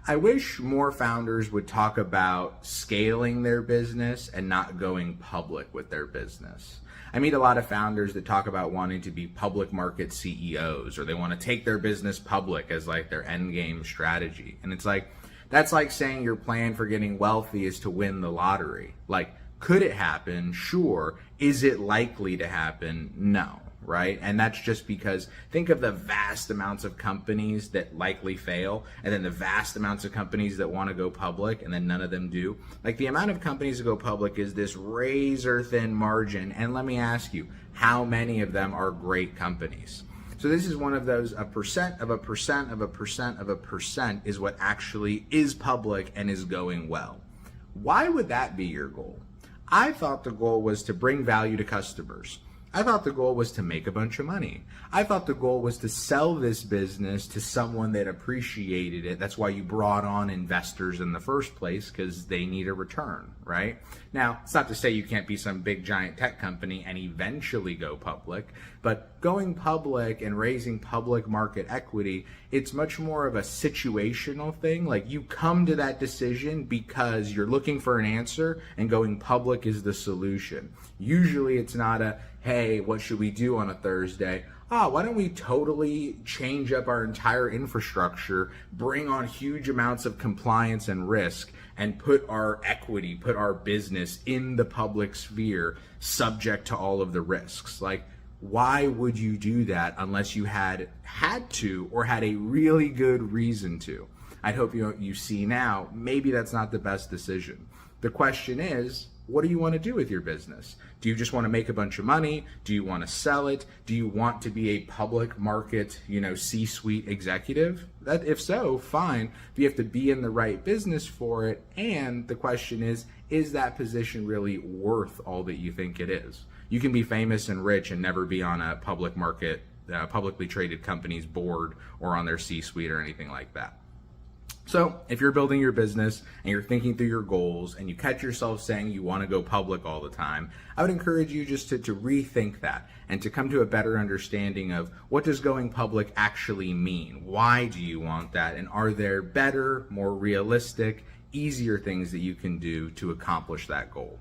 I wish more founders would talk about scaling their business and not going public with their business. I meet a lot of founders that talk about wanting to be public market CEOs, or they want to take their business public as like their end game strategy. And it's like, that's like saying your plan for getting wealthy is to win the lottery. Like, could it happen? Sure. Is it likely to happen? No. Right? And that's just because think of the vast amounts of companies that likely fail, and then the vast amounts of companies that want to go public and then none of them do. Like, the amount of companies that go public is this razor thin margin. And let me ask you, how many of them are great companies? So this is one of those, a percent of a percent of a percent of a percent is what actually is public and is going well. Why would that be your goal? I thought the goal was to bring value to customers. I thought the goal was to make a bunch of money. I thought the goal was to sell this business to someone that appreciated it. That's why you brought on investors in the first place, because they need a return, right? Now, it's not to say you can't be some big giant tech company and eventually go public, but going public and raising public market equity, it's much more of a situational thing. Like, you come to that decision because you're looking for an answer, and going public is the solution. Usually it's not a, hey, what should we do on a Thursday? Why don't we totally change up our entire infrastructure, bring on huge amounts of compliance and risk, and put our equity, put our business in the public sphere, subject to all of the risks. Like, why would you do that unless you had to or had a really good reason to? I hope you see now, maybe that's not the best decision. The question is, what do you want to do with your business? Do you just want to make a bunch of money? Do you want to sell it? Do you want to be a public market, C-suite executive? That, if so, fine. But you have to be in the right business for it. And the question is that position really worth all that you think it is? You can be famous and rich and never be on a public market, publicly traded company's board or on their C-suite or anything like that. So if you're building your business and you're thinking through your goals and you catch yourself saying you want to go public all the time, I would encourage you just to rethink that and to come to a better understanding of what does going public actually mean? Why do you want that? And are there better, more realistic, easier things that you can do to accomplish that goal?